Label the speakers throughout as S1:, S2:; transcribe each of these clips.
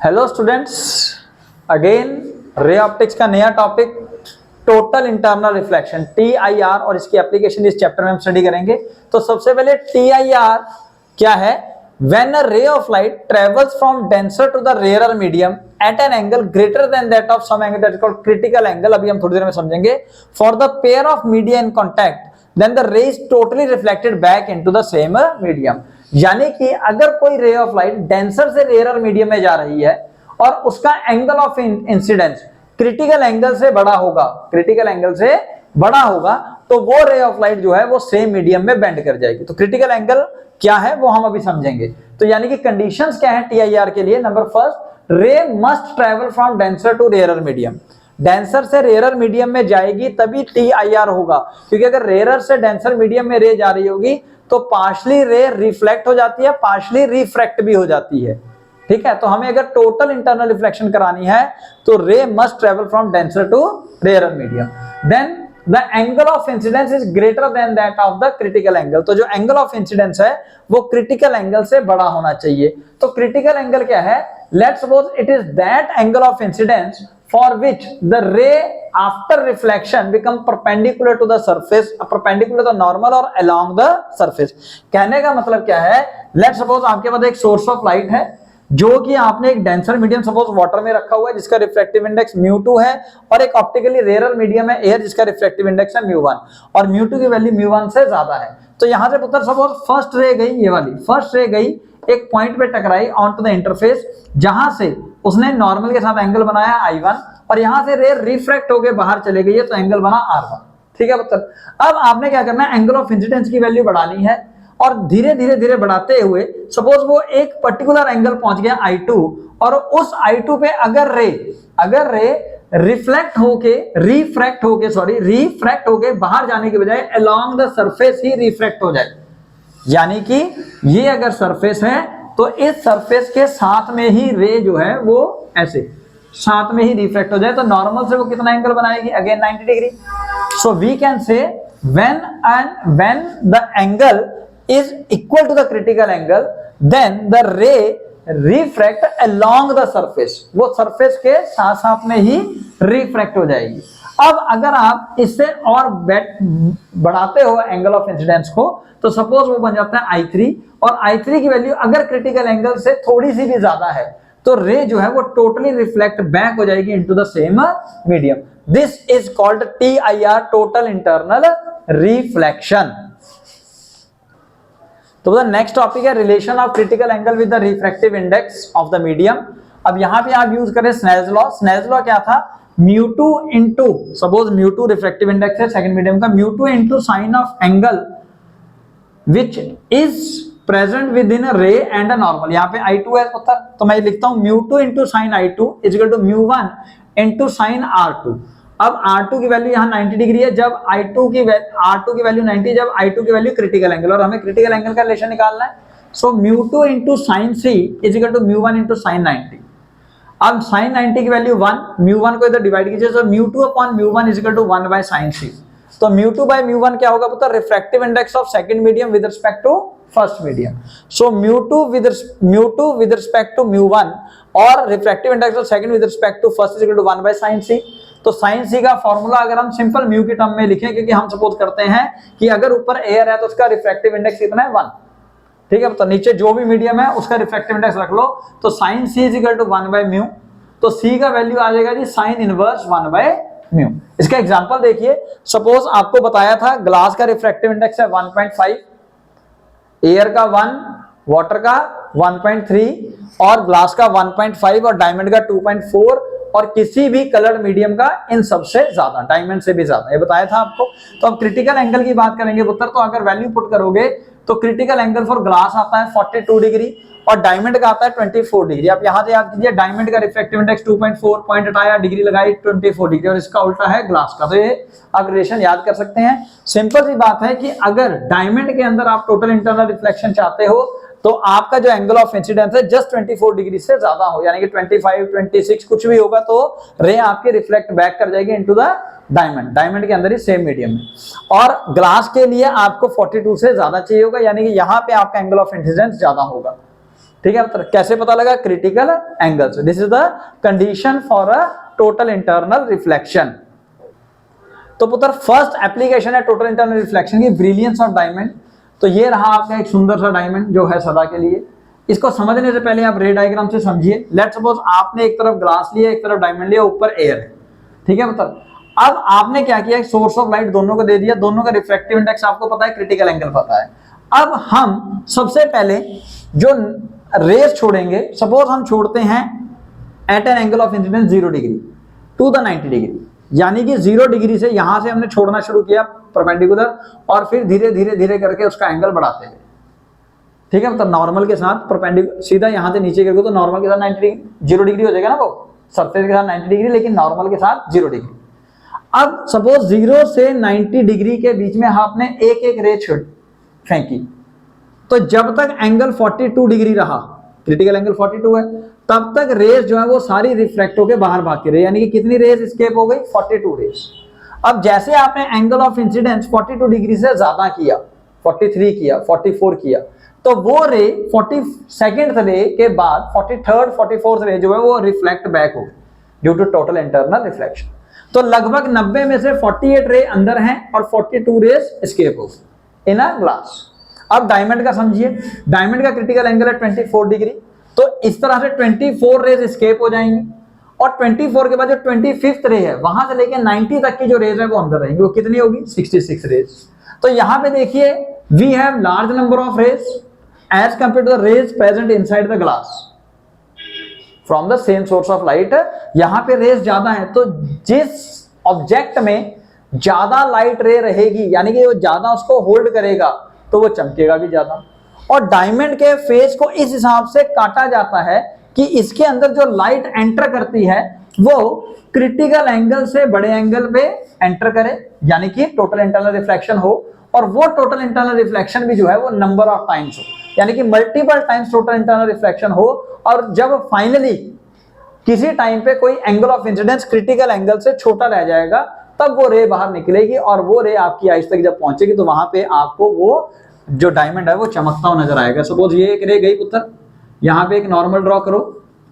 S1: Hello students, again ray optics का नया topic total internal reflection TIR और इसकी एप्लीकेशन इस चैप्टर में हम स्टडी करेंगे। तो सबसे पहले TIR क्या है? When a ray of light travels from denser to the rarer medium at an angle greater than that of some angle that is called critical angle, अभी हम थोड़ी देर में समझेंगे। For the pair of media in contact, then the ray is totally reflected back into the same medium। यानी कि अगर कोई ray of light denser से रेयर मीडियम में जा रही है और उसका angle of incidence critical angle से बड़ा होगा, तो वो रे ऑफ लाइट जो है वो सेम मीडियम में बेंड कर जाएगी। तो क्रिटिकल एंगल क्या है वो हम अभी समझेंगे। तो यानी कि कंडीशंस क्या है TIR के लिए? Number first, ray must travel from denser to rare medium. Denser से रेयर मीडियम में जाएगी तभी TIR होगा, क्योंकि अगर रेयर से डेंसर मीडियम में रे जा रही होगी तो पार्शली रे रिफ्लेक्ट हो जाती है, पार्शली रिफ्रैक्ट भी हो जाती है। ठीक है, तो हमें अगर टोटल इंटरनल रिफ्लेक्शन करानी है तो ray must travel from denser to rare medium. Then the angle of incidence is greater than that of the critical angle. तो जो एंगल ऑफ इंसिडेंस है वो क्रिटिकल एंगल से बड़ा होना चाहिए। तो क्रिटिकल एंगल क्या है? Let's suppose it is that angle of incidence for which the ray after reflection become perpendicular to the surface, perpendicular to the normal or along the surface। कहने का मतलब क्या है? Let's suppose आपके पास एक source of light है जो कि आपने एक डेंसर मीडियम सपोज वाटर में रखा हुआ है जिसका रिफ्रैक्टिव इंडेक्स μ2 है, और एक ऑप्टिकली रेयर मीडियम है एयर जिसका रिफ्रैक्टिव इंडेक्स है μ1, और μ2 की वैल्यू μ1 से ज्यादा है। तो यहां से पुत्र सपोज फर्स्ट रे गई, ये वाली फर्स्ट रे गई एक पॉइंट पे टकराई ऑन टू द इंटरफेस, जहां से उसने नॉर्मल के साथ एंगल बनाया I1, और यहां से रे रिफ्रैक्ट होकर बाहर चले गई है तो एंगल बना R1। ठीक है पुत्र, अब आपने क्या करना है? एंगल ऑफ इंसिडेंस की वैल्यू बढ़ानी है, और धीरे धीरे बढ़ाते हुए सपोज वो एक पर्टिकुलर एंगल पहुंच गया I2, और उस I2 पे अगर रे रिफ्रैक्ट होके बाहर जाने के बजाय along the surface he refract हो जाए, यानी कि ये अगर सरफेस है तो इस सरफेस के साथ में ही रे जो है वो ऐसे साथ में ही रिफ्रैक्ट हो जाए, तो नॉर्मल से वो कितना एंगल बनाएगी? Again 90 degree. So we can say when the angle is equal to the critical angle, then the ray refract along the surface, वो सरफेस के साथ साथ में ही रिफ्रैक्ट हो जाएगी। अब अगर आप इससे और बढ़ाते हो एंगल ऑफ इंसिडेंस को, तो सपोज वो बन जाता है I3, और I3 की वैल्यू अगर क्रिटिकल एंगल से थोड़ी सी भी ज्यादा है तो रे जो है वो टोटली रिफ्लेक्ट बैक हो जाएगी into the same medium. This is called TIR, total internal reflection. तो द नेक्स्ट टॉपिक है relation of critical angle with the refractive index of the medium. अब यहां पे आप यूज करें स्नेल्स लॉ। स्नेल्स लॉ क्या था? μ2 इंटू, सपोज μ2 रिफ्रैक्टिव इंडेक्स है सेकंड मीडियम का, μ2 into sine of angle which is present within ray and a normal. यहाँ पे I2 है पुत्र, तो मैं लिखता हूं μ2 into sine I2 is equal to μ1 into sine R2। अब R2 की वैल्यू यहाँ 90 डिग्री है जब R2 की वैल्यू 90 जब I2 की वैल्यू क्रिटिकल एंगल, और हमें क्रिटिकल एंगल का रिलेशन निकालना है। So μ2 into sine C is equal to μ1 into sine 90। अब साइन 90 की वैल्यू 1, μ1 को इधर डिवाइड कीजिए, so μ2 upon μ1 is equal to 1 by sine C। तो μ2 बाय μ1 क्या होगा पुत्र? Refractive index of second medium with respect to first medium. So μ2 with respect to μ1 और refractive index of second with respect to first is equal to 1 by sine C। तो sine C का formula अगर हम simple mu के term में लिखें, क्योंकि हम सपोज करते हैं कि अगर ऊपर एयर है तो उसका रिफ्रैक्टिव इंडेक्स कितना है? 1। ठीक है, तो नीचे जो भी मीडियम है उसका रिफ्रैक्टिव इंडेक्स रख लो, तो sine C is equal to 1 by mu, तो C का वैल्यू आ जाएगा जी साइन इनवर्स 1 बाय म्यू। इसका एग्जांपल देखिए, सपोज आपको बताया था ग्लास का रिफ्रैक्टिव इंडेक्स है 1.5, एयर का 1, वाटर का 1.3 और ग्लास का 1.5 और डायमंड का 2.4 और किसी भी कलर्ड मीडियम का इन सबसे ज्यादा, डायमंड से भी ज्यादा, ये बताया था आपको। तो अब क्रिटिकल एंगल की बात करेंगे पुत्र, तो अगर वैल्यू पुट करोगे तो क्रिटिकल एंगल फॉर ग्लास आता है 42 डिग्री और डायमंड का आता है 24 डिग्री। आप यहां से याद कीजिए, डायमंड का रिफ्रैक्टिव इंडेक्स 2.4, पॉइंट हटाया, डिग्री लगाई 24 डिग्री, और इसका उल्टा है ग्लास का। तो ये आप रिलेशन याद कर सकते हैं। सिंपल सी बात है कि अगर डायमंड के अंदर आप टोटल इंटरनल रिफ्लेक्शन चाहते हो तो आपका जो एंगल ऑफ इंसिडेंस है जस्ट 24 डिग्री से ज्यादा हो, यानी कि 25, 26 कुछ भी होगा तो रे आपके रिफ्लेक्ट बैक कर जाएगी इनटू द डायमंड के अंदर ही सेम मीडियम में। और ग्लास के लिए आपको 42 से ज्यादा चाहिए होगा, यानी कि यहाँ पे आपका एंगल ऑफ इंसिडेंस ज्यादा होगा। ठीक है पुत्र, कैसे पता लगा? क्रिटिकल एंगल से। This is the condition for a total internal reflection. तो पुत्र फर्स्ट एप्लीकेशन है टोटल इंटरनल रिफ्लेक्शन की, ब्रिलियंस ऑफ डायमंड। तो ये रहा आपका एक सुंदर सा डायमंड जो है सदा के लिए। इसको समझने से पहले आप रे डायग्राम से समझिए। लेट्स सपोज आपने एक तरफ ग्लास लिया, एक तरफ डायमंड लिया, ऊपर एयर है, ठीक है पुत्र। अब आपने क्या किया, सोर्स ऑफ लाइट दोनों को दे दिया, दोनों का रिफ्रैक्टिव इंडेक्स आपको पता है, क्रिटिकल एंगल पता है। अब हम सबसे पहले जो रेस छोड़ेंगे, सपोज हम छोड़ते हैं at an angle of incidence 0 degree to the 90 degree, यानी कि 0 डिग्री से यहां से हमने छोड़ना शुरू किया परपेंडिकुलर, और फिर धीरे धीरे धीरे करके उसका एंगल बढ़ाते गए, ठीक है। मतलब नॉर्मल के साथ परपेंडिकुलर सीधा यहां से नीचे करके, तो नॉर्मल के साथ 90 डिग्री 0 डिग्री हो जाएगा ना, वो सरफेस के साथ 90 डिग्री, लेकिन नॉर्मल के साथ 0 डिग्री। अब सपोज 0 से 90 डिग्री के बीच में आपने एक एक रे फेंकी, तो जब तक एंगल 42 डिग्री रहा, क्रिटिकल एंगल 42 है, तब तक रेस जो है वो सारी रिफ्लेक्ट होकर बाहर भागती रही, यानी कि कितनी रेस एस्केप हो गई? 42 रेस। अब जैसे आपने एंगल ऑफ इंसिडेंस 42 डिग्री से ज्यादा किया, 43 किया, 44 किया, तो वो रे 42nd रे के बाद 43rd 44th रे जो है वो रिफ्लेक्ट बैक हो due to total internal reflection. तो लगभग 90 में से 48 रे अंदर हैं और 42 रेस एस्केप हो इन अ ग्लास। अब डायमंड का समझिए, डायमंड का क्रिटिकल एंगल है 24 डिग्री, तो इस तरह से 24 रेज एस्केप हो जाएंगी, और 24 के बाद जो 25th रे है, वहां से लेके 90 तक की जो रेज है वो अंदर रहेंगी, वो कितनी होगी? 66 रेज। तो यहां पे देखिए, we have large number of rays as compare to the rays present inside the glass from the same source of light. यहां पे रेज ज्यादा है, तो जिस ऑब्जेक्ट में ज्यादा लाइट रे रहेगी, यानी कि वो ज्यादा उसको होल्ड करेगा, तो वो चमकेगा भी ज्यादा। और डायमंड के फेस को इस हिसाब से काटा जाता है कि इसके अंदर जो लाइट एंटर करती है वो क्रिटिकल एंगल से बड़े एंगल पे एंटर करे, यानी कि टोटल इंटरनल रिफ्लेक्शन हो, और वो टोटल इंटरनल रिफ्लेक्शन भी जो है वो नंबर ऑफ टाइम्स हो, यानी कि multiple times total internal reflection हो। और जब फाइनली किसी टाइम पे कोई angle of incidence critical angle से छोटा रह जाएगा, तब वो रे बाहर निकलेगी, और वो रे आपकी आइज तक जब पहुंचेगी तो वहां पे आपको वो जो डायमंड है वो चमकता हुआ नजर आएगा। सपोज ये एक रे गई पुत्र, यहाँ पे एक नॉर्मल ड्रॉ करो,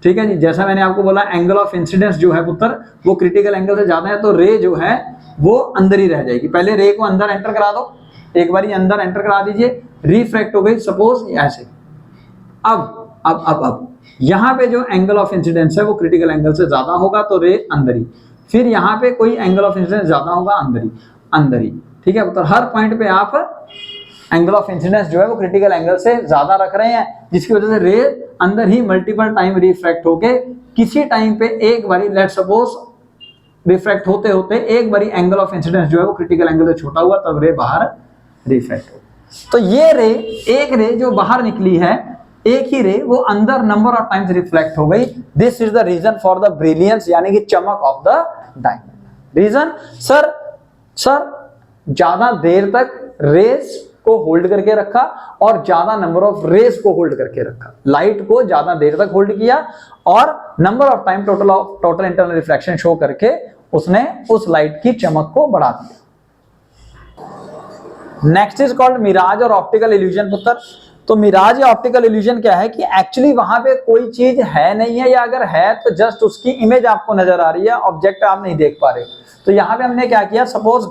S1: ठीक है जी। जैसा मैंने आपको बोला, एंगल ऑफ इंसिडेंस जो है पुत्र वो क्रिटिकल एंगल से ज्यादा है, तो रे जो है वो अंदर ही रह जाएगी। पहले रे को अंदर एंटर करा दो, एक बार अंदर एंटर करा दीजिए, रिफ्रैक्ट हो गई सपोज ऐसे। अब यहाँ पे जो एंगल ऑफ इंसिडेंस है वो क्रिटिकल एंगल से ज्यादा होगा, तो रे अंदर ही। फिर यहाँ पे कोई एंगल ऑफ इंसिडेंस ज्यादा होगा, अंदर ही, ठीक है पुत्र। हर पॉइंट पे आप एंगल ऑफ इंसिडेंस जो है वो क्रिटिकल एंगल से ज्यादा रख रहे हैं, जिसकी वजह से रे अंदर ही मल्टीपल टाइम रिफ्रैक्ट होके किसी टाइम पे एक बारी, लेट्स सपोज रिफ्रैक्ट होते होते एक बारी एंगल ऑफ इंसिडेंस जो है वो क्रिटिकल एंगल से छोटा हुआ, तब रे बाहर रिफ्रैक्ट हो। तो ये रे, एक रे जो बाहर निकली है, एक ही रे वो अंदर नंबर ऑफ टाइम्स रिफ्लेक्ट हो गई। This is the reason for the brilliance, यानी कि चमक ऑफ द डायमंड। रीजन सर ज्यादा देर तक रेस को होल्ड करके रखा और ज्यादा नंबर ऑफ रेस को होल्ड करके रखा, लाइट को ज्यादा देर तक होल्ड किया और number of time total internal reflection show करके उसने उस लाइट की चमक को बढ़ा दिया। नेक्स्ट इज कॉल्ड मिराज और ऑप्टिकल इल्यूजन पुत्र। तो मिराज या ऑप्टिकल इल्यूजन क्या है कि एक्चुअली वहां पे कोई चीज है नहीं है, या अगर है तो जस्ट उसकी इमेज आपको नजर आ रही है, ऑब्जेक्ट आप नहीं देख पा रहे। तो यहाँ पे हमने क्या किया, सपोज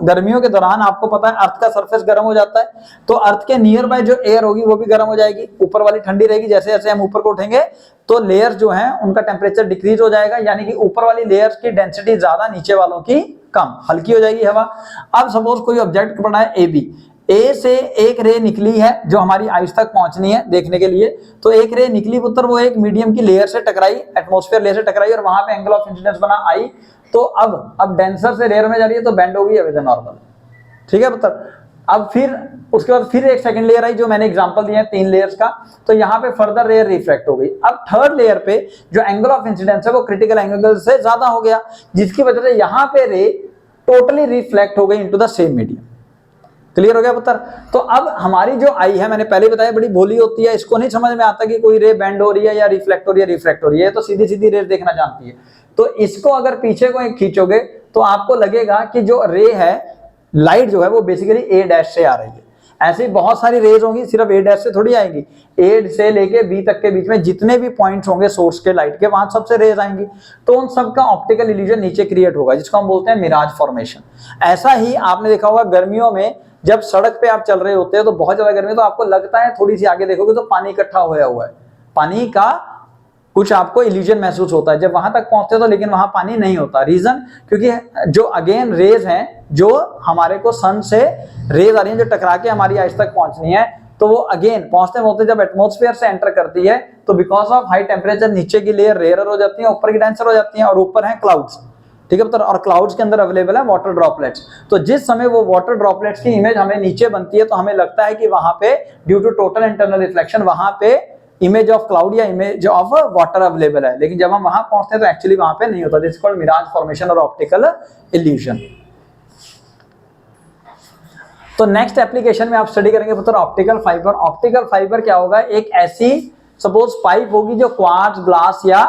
S1: गर्मियों के दौरान आपको पता है अर्थ का सरफेस गर्म हो जाता है, तो अर्थ के नियर बाय जो एयर होगी वो भी गर्म हो जाएगी, ऊपर वाली ठंडी रहेगी। जैसे जैसे हम ऊपर को उठेंगे तो लेयर जो है उनका टेम्परेचर डिक्रीज हो जाएगा, यानी कि ऊपर वाली लेयर्स की डेंसिटी ज्यादा, नीचे वालों की कम, हल्की हो जाएगी हवा। अब सपोज कोई ऑब्जेक्ट पड़ा है ए बी, ए से एक रे निकली है जो हमारी आइज तक पहुंचनी है देखने के लिए। तो एक रे निकली पुत्र, वो एक मीडियम की लेयर से टकराई, एटमॉस्फेयर लेयर से टकराई और वहां पे एंगल ऑफ इंसिडेंस बना आई। तो अब डेंसर से रेयर में जा रही है तो बेंड होगी एज नॉर्मल, ठीक है पुत्र। अब फिर उसके बाद फिर एक सेकंड लेयर आई, जो मैंने एग्जांपल दिया है 3 लेयर्स का, तो यहाँ पे फर्दर रेयर रिफ्रैक्ट हो गई। अब थर्ड लेयर पे जो एंगल ऑफ इंसिडेंस है वो क्रिटिकल एंगल से ज्यादा हो गया, जिसकी वजह से यहाँ पे रे टोटली रिफ्लेक्ट हो गई into the same medium. Clear हो गया पुत्र। तो अब हमारी जो आई है, मैंने पहले बताया बड़ी भोली होती है, इसको नहीं समझ में आता कि कोई रे बेंड हो रही है या रिफ्लेक्ट हो रही है, रिफ्रैक्ट हो रही है, तो सीधी सीधी रे देखना जानती है। तो इसको अगर पीछे को खींचोगे तो आपको लगेगा कि जो रे है, लाइट जो है वो बेसिकली ए डैश से आ रही है, ऐसे ही बहुत सारी रेज होंगी, सिर्फ ए डैश से थोड़ी आएंगी, ए से लेके बी तक के बीच में जितने भी पॉइंट्स होंगे सोर्स के लाइट के, वहां सबसे रेज आएंगी, तो उन सब का ऑप्टिकल इल्यूजन नीचे क्रिएट होगा, जिसको हम बोलते हैं मिराज फॉर्मेशन। ऐसा ही आपने देखा होगा गर्मियों में जब सड़क पे आप चल रहे होते हैं तो बहुत ज्यादा गर्मी, तो आपको लगता है थोड़ी सी आगे देखोगे तो पानी इकट्ठा होया हुआ है, पानी का कुछ आपको इल्यूजन महसूस होता है जब वहां तक पहुंचते तो, लेकिन वहां पानी नहीं होता। रीजन क्योंकि जो अगेन रेज हैं जो हमारे को सन से रेज आ रही है, जो टकरा के हमारी आइस तक पहुंचनी है, तो वो अगेन पहुंचते पहुंचते जब एटमॉस्फेयर से एंटर करती है तो बिकॉज ऑफ हाई टेम्परेचर नीचे की लेयर रेयर हो जाती है, ऊपर की डेंसर हो जाती है, और ऊपर है क्लाउड्स, ठीक है। और क्लाउड्स के अंदर अवेलेबल है वाटर ड्रॉपलेट्स। तो जिस समय वो वाटर ड्रॉपलेट्स की इमेज हमें नीचे बनती है तो हमें लगता है कि वहां पे due to total internal reflection वहां पे इमेज ऑफ क्लाउड या इमेज ऑफ वाटर अवेलेबल है, लेकिन जब हम वहां पहुंचते हैं तो एक्चुअली वहां पे नहीं होता। This is called mirage formation और ऑप्टिकल इल्यूजन। तो नेक्स्ट एप्लीकेशन में आप स्टडी करेंगे पुत्र ऑप्टिकल फाइबर। ऑप्टिकल फाइबर क्या होगा, एक ऐसी सपोज पाइप होगी जो क्वार्ट्ज, ग्लास या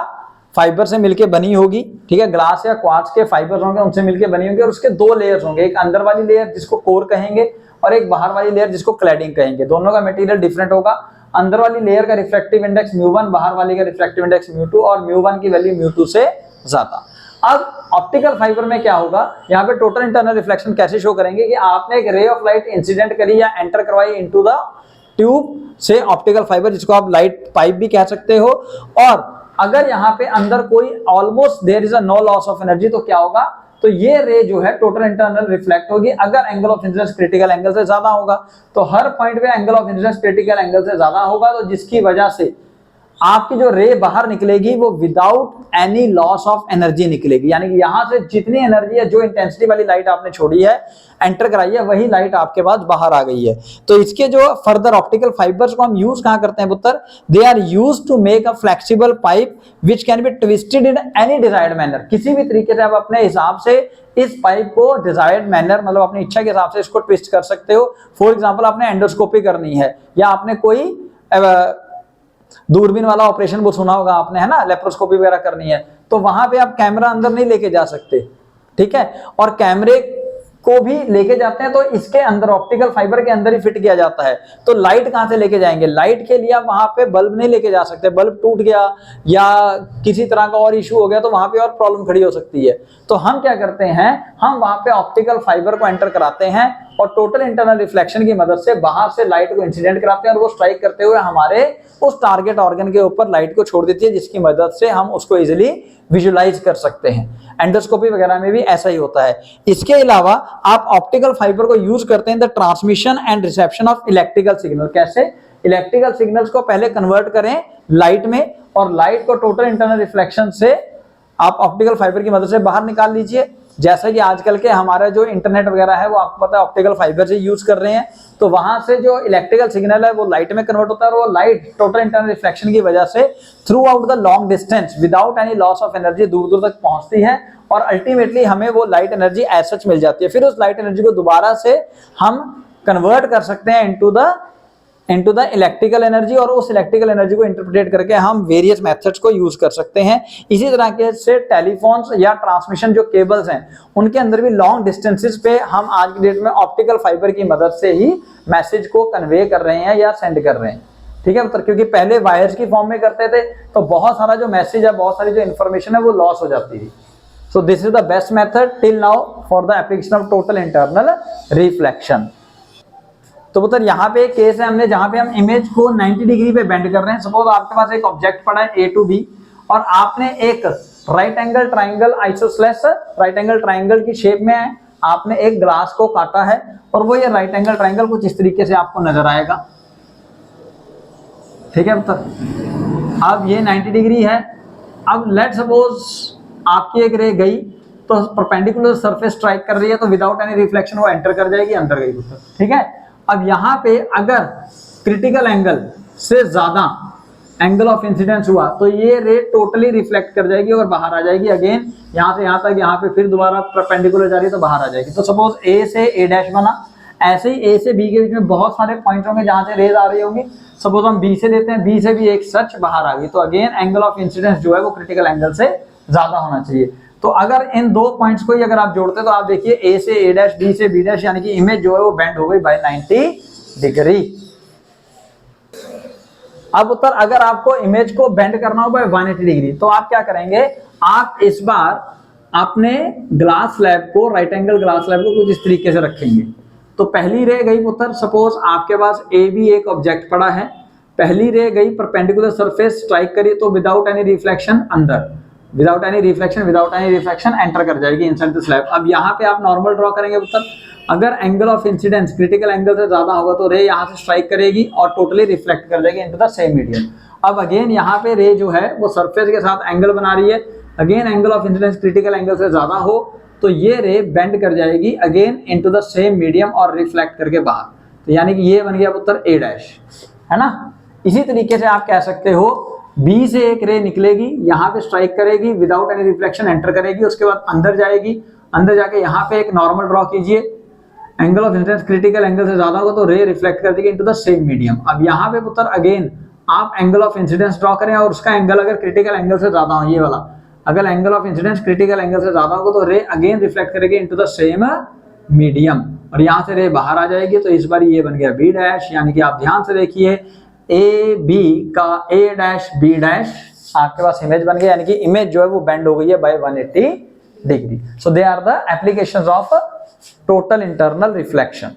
S1: फाइबर से मिलके बनी होगी, ठीक है, ग्लास या क्वार्ट्ज के फाइबर होंगे उनसे मिलके बनी होगी, और उसके दो लेयर्स होंगे, एक अंदर वाली लेयर जिसको कोर कहेंगे और एक बाहर वाली लेयर जिसको क्लैडिंग कहेंगे। दोनों का मटेरियल डिफरेंट होगा, अंदर वाली लेयर का रिफ्रैक्टिव इंडेक्स μ1, बाहर वाली का रिफ्रैक्टिव इंडेक्स μ2, और μ1 की वैल्यू μ2 से ज्यादा। अब ऑप्टिकल फाइबर में क्या होगा, यहाँ पे टोटल इंटरनल रिफ्लेक्शन कैसे शो करेंगे कि आपने एक रे ऑफ लाइट इंसिडेंट करी या एंटर करवाई इनटू द ट्यूब से ऑप्टिकल फाइबर, जिसको आप लाइट पाइप भी कह सकते हो, और अगर यहाँ पे अंदर कोई almost there is a no loss of energy, तो क्या होगा, तो ये रे जो है टोटल इंटरनल रिफ्लेक्ट होगी अगर angle of incidence critical angle से ज्यादा होगा। तो हर पॉइंट पे angle of incidence critical angle से ज्यादा होगा, तो जिसकी वजह से आपकी जो रे बाहर निकलेगी वो without any loss of energy निकलेगी, यानी कि यहां से जितनी एनर्जी है, जो इंटेंसिटी वाली लाइट आपने छोड़ी है, एंटर कराई है, वही लाइट आपके पास बाहर आ गई है। तो इसके जो फर्दर ऑप्टिकल फाइबर्स को हम यूज कहां करते हैं पुत्र, they are used to make a flexible pipe which can be twisted in any desired manner. किसी भी तरीके से आप अपने हिसाब से इस पाइप को डिजायर्ड मैनर, मतलब अपनी इच्छा के हिसाब से इसको ट्विस्ट कर सकते हो। फॉर एग्जांपल आपने एंडोस्कोपी करनी है, या आपने कोई दूरबीन वाला ऑपरेशन वो सुना होगा आपने, है ना, लेप्रोस्कोपी वगैरह करनी है, तो वहां पे आप कैमरा अंदर नहीं लेके जा सकते, ठीक है, और कैमरे को भी लेके जाते हैं तो इसके अंदर ऑप्टिकल फाइबर के अंदर ही फिट किया जाता है। तो लाइट कहां से लेके जाएंगे, लाइट के लिए आप वहां पे बल्ब नहीं लेके जा सकते, बल्ब टूट गया या किसी तरह का और इशू हो गया तो वहां पे और प्रॉब्लम खड़ी हो सकती है। तो हम क्या करते हैं, हम वहां पे ऑप्टिकल फाइबर को एंटर कराते हैं और टोटल इंटरनल रिफ्लेक्शन की मदद से बाहर से लाइट को इंसिडेंट कराते हैं, और वो स्ट्राइक करते हुए हमारे उस टारगेट ऑर्गन के ऊपर लाइट को छोड़ देती है, जिसकी मदद से हम उसको इजिली विजुलाइज कर सकते हैं। एंडोस्कोपी वगैरह में भी ऐसा ही होता है। इसके अलावा आप ऑप्टिकल फाइबर को यूज करते हैं the transmission and reception of electrical signal. कैसे, इलेक्ट्रिकल सिग्नल्स को पहले कन्वर्ट करें लाइट में, और लाइट को टोटल इंटरनल रिफ्लेक्शन से आप ऑप्टिकल फाइबर की मदद से बाहर निकाल लीजिए। जैसा कि आजकल के हमारा जो इंटरनेट वगैरह है वो आपको पता है ऑप्टिकल फाइबर से यूज कर रहे हैं, तो वहां से जो इलेक्ट्रिकल सिग्नल है वो लाइट में कन्वर्ट होता है, और वो लाइट टोटल इंटरनल रिफ्लेक्शन की वजह से through out the long distance without any loss of energy दूर दूर तक पहुंचती है, और अल्टीमेटली हमें वो लाइट एनर्जी एज सच मिल जाती है। फिर उस लाइट एनर्जी को दोबारा से हम कन्वर्ट कर सकते हैं इनटू द इलेक्ट्रिकल एनर्जी, और उस इलेक्ट्रिकल एनर्जी को इंटरप्रेट करके हम वेरियस मेथड्स को यूज कर सकते हैं। इसी तरह के से टेलीफोन्स या ट्रांसमिशन जो केबल्स हैं उनके अंदर भी लॉन्ग डिस्टेंसेस पे हम आज की डेट में ऑप्टिकल फाइबर की मदद से ही मैसेज को कन्वे कर रहे हैं या सेंड कर रहे हैं, ठीक है, क्योंकि पहले वायर्स की फॉर्म में करते थे तो बहुत सारा जो मैसेज है, बहुत सारी जो इन्फॉर्मेशन है वो लॉस हो जाती थी। So this is the best method till now for the application of total internal reflection. तो पुत्र यहाँ पे एक केस है हमने जहां पे हम इमेज को 90 डिग्री पे बेंड कर रहे हैं। सपोज आपके पास एक ऑब्जेक्ट पड़ा है A to B, और आपने एक right angle triangle isosceles right angle triangle की शेप में है, आपने एक ग्लास को काटा है, और वो ये राइट एंगल ट्राइंगल कुछ इस तरीके से आपको नजर आएगा, ठीक है पुत्र। अब ये 90 डिग्री है। अब लेट सपोज आपकी एक रे गई तो परपेंडिकुलर सरफेस स्ट्राइक कर रही है, तो विदाउट एनी रिफ्लेक्शन वो एंटर कर जाएगी, अंदर गई पुत्र, ठीक है। अब यहाँ पे अगर क्रिटिकल एंगल से ज्यादा एंगल ऑफ इंसिडेंस हुआ तो ये रे टोटली रिफ्लेक्ट कर जाएगी और बाहर आ जाएगी। अगेन यहाँ से यहाँ तक, यहाँ पे फिर दोबारा परपेंडिकुलर जा रही है तो बाहर आ जाएगी। तो सपोज A से A डैश बना, ऐसे ही A से B के बीच में बहुत सारे पॉइंट होंगे जहां से रेज आ रही होंगी। सपोज हम B से लेते हैं, B से भी एक सच बाहर आ गई, तो अगेन एंगल ऑफ इंसिडेंस जो है वो क्रिटिकल एंगल से ज्यादा होना चाहिए। तो अगर इन दो पॉइंट्स को ही अगर आप जोड़ते तो आप देखिए A से A डैश, B से B डैश, यानी कि इमेज जो है वो बेंड हो गई बाय 90 डिग्री। अब उत्तर, अगर आपको इमेज को बेंड करना हो बाय 180 डिग्री तो आप क्या करेंगे, आप इस बार अपने ग्लास स्लैब को, राइट एंगल ग्लास स्लैब को कुछ इस तरीके से रखेंगे। तो पहली रे गई पुत्र, सपोज आपके पास ए बी एक ऑब्जेक्ट पड़ा है, पहली रे गई परपेंडिकुलर सरफेस स्ट्राइक करी तो विदाउट एनी रिफ्लेक्शन अंदर, विदाउट एनी रिफ्लेक्शन एंटर कर जाएगी इनसाइड द स्लैब। अब यहाँ पे आप नॉर्मल ड्रॉ करेंगे पुत्र, अगर angle of incidence critical angle से ज्यादा होगा तो रे यहाँ से स्ट्राइक करेगी और टोटली रिफ्लेक्ट कर जाएगी इनटू द सेम मीडियम। अब अगेन यहाँ पे रे जो है वो सरफेस के साथ एंगल बना रही है, again angle of incidence critical angle से ज्यादा हो तो ये रे बेंड कर जाएगी again into the same medium और रिफ्लेक्ट करके बाहर। तो यानी कि ये बन गया पुत्र ए डैश, है ना। इसी तरीके से आप कह सकते हो बी से एक रे निकलेगी, यहाँ पे स्ट्राइक करेगी, विदाउट एनी रिफ्लेक्शन एंटर करेगी, उसके बाद अंदर जाएगी, अंदर जाके यहाँ पे एक नॉर्मल ड्रॉ कीजिए, angle of incidence critical angle से ज्यादा होगा तो रे रिफ्लेक्ट कर देगी इनटू द सेम मीडियम। अब यहाँ पे पुत्र अगेन आप एंगल ऑफ इंसिडेंस ड्रॉ करें और उसका एंगल अगर क्रिटिकल एंगल से ज्यादा हो, ये वाला, अगर angle of incidence critical angle से ज्यादा होगा तो रे अगेन रिफ्लेक्ट करेगी इनटू द सेम मीडियम और यहाँ से रे बाहर आ जाएगी। तो इस बार ये बन गया बी डैश, यानी कि आप ध्यान से देखिए ए बी का ए डैश बी डैश आपके पास इमेज बन गया, यानी कि इमेज जो है वो बेंड हो गई है by 180 degree. So they are the applications of total internal reflection.